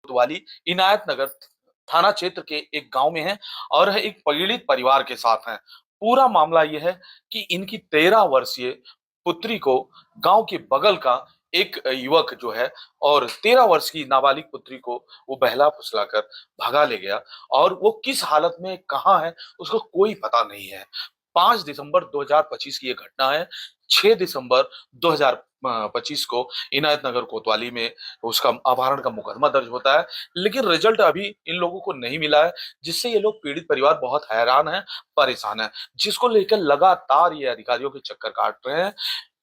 कोतवाली इनायत नगर थाना क्षेत्र के एक गांव में है और एक पीड़ित परिवार के साथ हैं। पूरा मामला यह है कि इनकी 13 वर्षीय पुत्री को गांव के बगल का एक युवक जो है और 13 वर्ष की नाबालिग पुत्री को वो बहला फुसलाकर भगा ले गया और वो किस हालत में कहाँ है उसको कोई पता नहीं है। 5 दिसंबर 2025 की ये घटना है। 6 दिसंबर 2025 को इनायत नगर कोतवाली में उसका अपहरण का मुकदमा दर्ज होता है, लेकिन रिजल्ट अभी इन लोगों को नहीं मिला है, जिससे ये लोग पीड़ित परिवार बहुत हैरान है, परेशान है, जिसको लेकर लगातार ये अधिकारियों के चक्कर काट रहे हैं।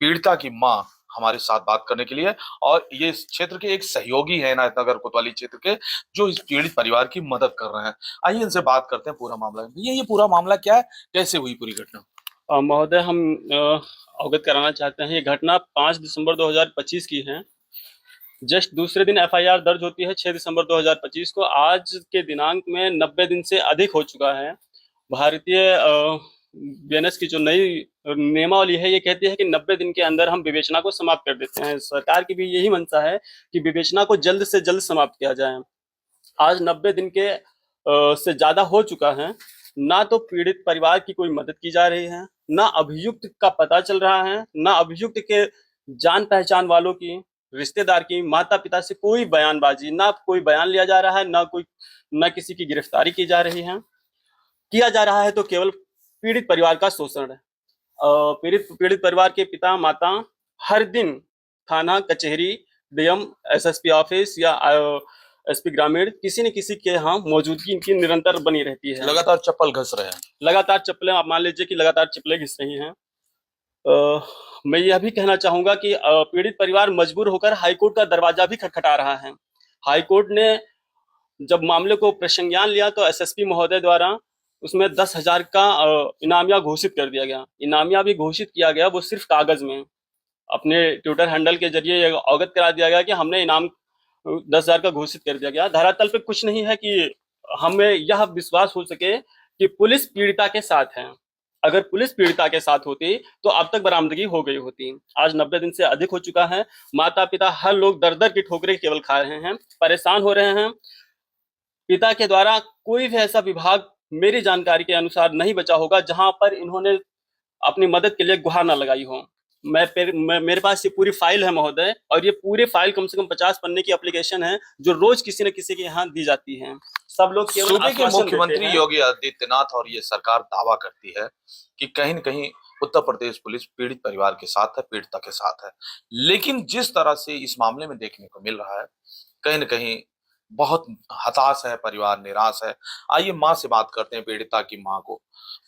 पीड़िता की मां हमारे साथ बात करने के लिए और ये इस क्षेत्र के एक सहयोगी है इनायत नगर कोतवाली क्षेत्र के, जो इस पीड़ित परिवार की मदद कर रहे हैं। आइए इनसे बात करते हैं पूरा मामला। भैया ये पूरा मामला क्या है, कैसे हुई पूरी घटना? महोदय, हम अवगत कराना चाहते हैं। ये घटना 5 दिसंबर 2025 की है। जस्ट दूसरे दिन एफआईआर दर्ज होती है 6 दिसंबर 2025 को। आज के दिनांक में 90 दिन से अधिक हो चुका है। भारतीय बीएनएस की जो नई नियमावली है, ये कहती है कि 90 दिन के अंदर हम विवेचना को समाप्त कर देते हैं। सरकार की भी यही मंशा है कि विवेचना को जल्द से जल्द समाप्त किया जाए। आज 90 दिन के से ज्यादा हो चुका है। ना तो पीड़ित परिवार की कोई मदद की जा रही है, ना अभियुक्त का पता चल रहा है, ना अभियुक्त के जान पहचान वालों की, रिश्तेदार की, माता पिता से कोई बयानबाजी, ना कोई बयान लिया जा रहा है, ना किसी की गिरफ्तारी की जा रही है। किया जा रहा है तो केवल पीड़ित परिवार का शोषण है। पीड़ित परिवार के पिता माता हर दिन थाना कचहरी, डीएम, एसएसपी ऑफिस या एसपी ग्रामीण किसी न किसी के यहाँ मौजूदगी इनकी निरंतर बनी रहती है। लगातार चप्पल घस रहे हैं। लगातार चप्पलें, आप मान लीजिए कि लगातार चप्पलें घिस रही हैं। मैं यह भी कहना चाहूंगा कि पीड़ित परिवार मजबूर होकर हाईकोर्ट का दरवाजा भी खटखटा रहा है। हाईकोर्ट ने जब मामले को प्रसंज्ञान लिया तो एसएसपी महोदय द्वारा उसमें 10,000 का इनामिया घोषित कर दिया गया। इनामिया भी घोषित किया गया, वो सिर्फ कागज में। अपने ट्विटर हैंडल के जरिए ये अवगत करा दिया गया कि हमने इनाम 10,000 का घोषित कर दिया गया। धरातल पे कुछ नहीं है कि हमें यह विश्वास हो सके कि पुलिस पीड़िता के साथ है। अगर पुलिस पीड़िता के साथ होती तो अब तक बरामदगी हो गई होती। आज 90 दिन से अधिक हो चुका है। माता पिता हर लोग दर दर की ठोकरें केवल खा रहे हैं, परेशान हो रहे हैं। पिता के द्वारा कोई भी ऐसा विभाग मेरी जानकारी के अनुसार नहीं बचा होगा जहां पर इन्होंने अपनी मदद के लिए गुहार न लगाई हो। मेरे पास ये पूरी फाइल है महोदय, और ये पूरी फाइल कम से कम 50 पन्ने की एप्लीकेशन है जो रोज किसी न किसी के यहाँ दी जाती है। सब लोग केवल सूबे के आश्वासन मुख्यमंत्री देते हैं। योगी आदित्यनाथ और ये सरकार दावा करती है कि कहीं न कहीं उत्तर प्रदेश पुलिस पीड़ित परिवार के साथ है, पीड़िता के साथ है, लेकिन जिस तरह से इस मामले में देखने को मिल रहा है, कहीं न कहीं बहुत हताश है परिवार, निराश है। आइए माँ से बात करते हैं, पीड़िता की माँ को,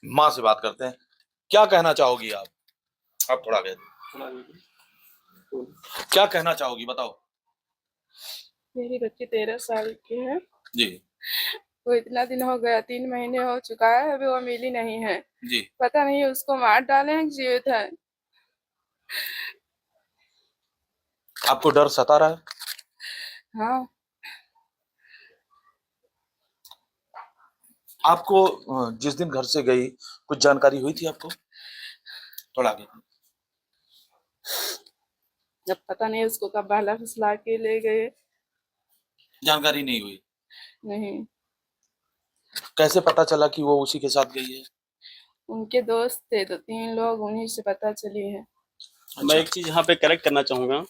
माँ से बात करते हैं। क्या कहना चाहोगी आप? आप थोड़ा कह दो। क्या कहना चाहोगी, बताओ। मेरी बच्ची 13 साल की है जी। वो इतना दिन हो गया, 3 महीने हो चुका है, अभी वो मिली नहीं है जी। पता नहीं उसको मार डाले हैं, जीवित है। आपको डर सता रहा है? हाँ। आपको जिस दिन घर से गई कुछ जानकारी हुई थी आपको? थोड़ा आगे। जब पता नहीं उसको कब बहला फुसला के ले गए, जानकारी नहीं हुई? नहीं। कैसे पता चला कि वो उसी के साथ गई है? उनके दोस्त थे 2-3 लोग, उन्हीं से पता चली है। मैं एक चीज यहाँ पे करेक्ट करना चाहूंगा।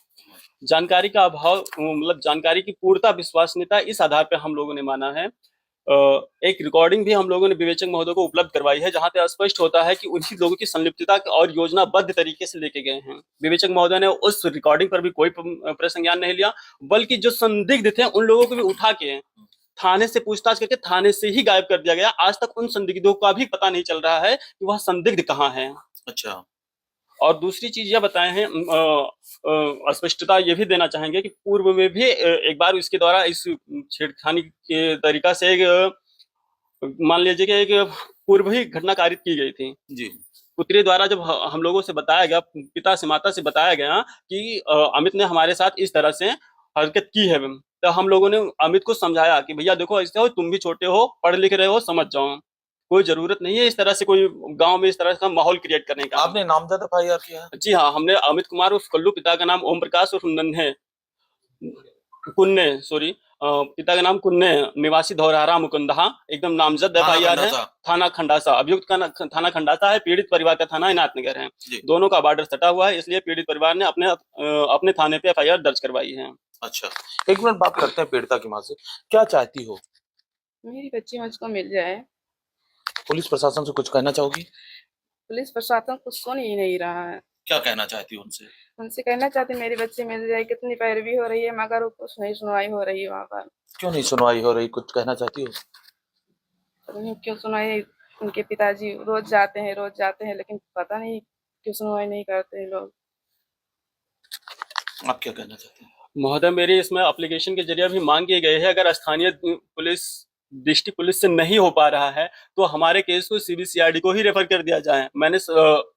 जानकारी का अभाव, मतलब जानकारी की पूर्णता विश्वसनीयता, इस आधार पर हम लोगों ने माना है। एक रिकॉर्डिंग भी हम लोगों ने विवेचक महोदय को उपलब्ध करवाई है, जहां पे स्पष्ट होता है कि उन्हीं लोगों की संलिप्तता और योजनाबद्ध तरीके से लेके गए हैं। विवेचक महोदय ने उस रिकॉर्डिंग पर भी कोई प्रसंज्ञान नहीं लिया, बल्कि जो संदिग्ध थे उन लोगों को भी उठा के थाने से पूछताछ करके थाने से ही गायब कर दिया गया। आज तक उन संदिग्धों का भी पता नहीं चल रहा है कि वह संदिग्ध कहाँ है। अच्छा। और दूसरी चीज यह बताए हैं, स्पष्टता ये भी देना चाहेंगे कि पूर्व में भी एक बार इसके द्वारा इस छेड़खानी के तरीका से मान लीजिए कि एक पूर्व ही घटना कारित की गई थी जी। पुत्री द्वारा। जब हम लोगों से बताया गया, पिता से माता से बताया गया कि अमित ने हमारे साथ इस तरह से हरकत की है, तो हम लोगों ने अमित को समझाया कि भैया देखो, ऐसे हो, तुम भी छोटे हो, पढ़ लिख रहे हो, समझ जाओ, कोई जरूरत नहीं है इस तरह से कोई गांव में इस तरह का माहौल क्रिएट करने का। आपने नामजद एफआईआर किया है? जी हाँ, हमने अमित कुमार उर्फ कल्लू, पिता का नाम ओम प्रकाश उर्फ नन्हे पुण्य, सॉरी, पिता का नाम कुन्ने, निवासी धौरहरा मुकुंदहा, एकदम नामजद थाना एफआईआर है। खंडासा। थाना खंडासा, अभियुक्त का थाना खंडासा है, पीड़ित परिवार का थाना इनायतनगर है। जी। दोनों का बॉर्डर सटा हुआ है, इसलिए पीड़ित परिवार ने अपने थाने पे एफआईआर दर्ज करवाई है। अच्छा, एक मिनट बात करते हैं पीड़िता की माँ से। क्या चाहती हो? मेरी बच्ची मुझको मिल जाए। पुलिस प्रशासन से कुछ कहना चाहोगी? पुलिस प्रशासन कुछ सुन ही नहीं रहा है। क्या कहना चाहती हो उनसे? उनसे कहना चाहती मेरी बच्ची मिल जाए। कितनी पैरवी हो रही है मगर कुछ नहीं सुनवाई हो रही है वहाँ पर। क्यों नहीं सुनवाई हो रही, कुछ कहना चाहती हो? उन्हें क्यों सुनवाई, उनके पिताजी रोज जाते हैं लेकिन पता नहीं क्यों सुनवाई नहीं करते हैं लोग। आप क्या कहना चाहते हैं? महोदय, मेरी इसमें एप्लीकेशन के जरिए भी मांग की गई है, अगर स्थानीय पुलिस डिस्ट्रिक्ट पुलिस से नहीं हो पा रहा है तो हमारे केस को सीबीसीआरडी को ही रेफर कर दिया जाए। मैंने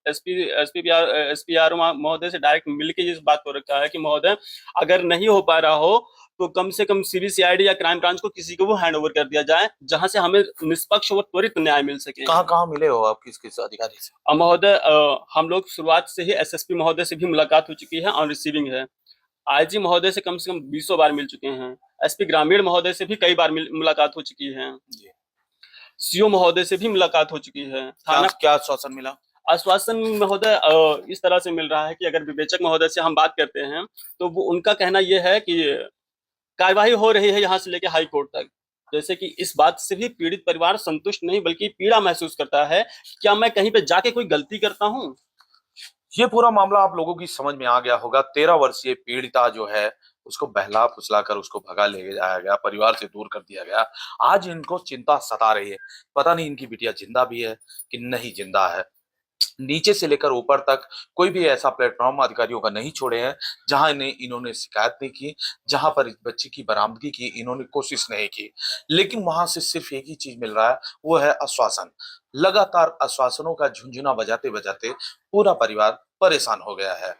एसपीआर महोदय से डायरेक्ट मिलकर इस बात को रखा है कि महोदय अगर नहीं हो पा रहा हो तो कम से कम सीबीसीआरडी या क्राइम ब्रांच को किसी को वो हैंड ओवर कर दिया जाए, जहां से हमें निष्पक्ष और त्वरित न्याय मिल सके। कहाँ कहाँ मिले हो आप, किस किस अधिकारी से? महोदय, हम लोग शुरुआत से ही एसएसपी महोदय से भी मुलाकात हो चुकी है, ऑन रिसीविंग है। आईजी महोदय से कम 20 बार मिल चुके हैं। एसपी ग्रामीण महोदय से भी कई बार मुलाकात हो चुकी है। सीओ महोदय से भी मुलाकात हो चुकी है। थाना क्या आश्वासन मिला? आश्वासन महोदय इस तरह से मिल रहा है कि अगर विवेचक महोदय से हम बात करते हैं तो वो उनका कहना यह है कि कार्यवाही हो रही है यहाँ से लेकर हाई कोर्ट तक। जैसे कि इस बात से भी पीड़ित परिवार संतुष्ट नहीं बल्कि पीड़ा महसूस करता है, क्या मैं कहीं पे जाके कोई गलती करता हूँ। ये पूरा मामला आप लोगों की समझ में आ गया होगा। 13 वर्षीय पीड़िता जो है उसको बहला फुसला कर उसको भगा ले जाया गया, परिवार से दूर कर दिया गया। आज इनको चिंता सता रही है, पता नहीं इनकी बिटिया जिंदा भी है कि नहीं जिंदा है। नीचे से लेकर ऊपर तक कोई भी ऐसा प्लेटफॉर्म अधिकारियों का नहीं छोड़े हैं जहां इन्होंने शिकायत नहीं की, जहां पर इस बच्ची की बरामदगी की इन्होंने कोशिश नहीं की। लेकिन वहां से सिर्फ एक ही चीज मिल रहा है, वो है आश्वासन। लगातार आश्वासनों का झुंझुना बजाते बजाते पूरा परिवार परेशान हो गया है।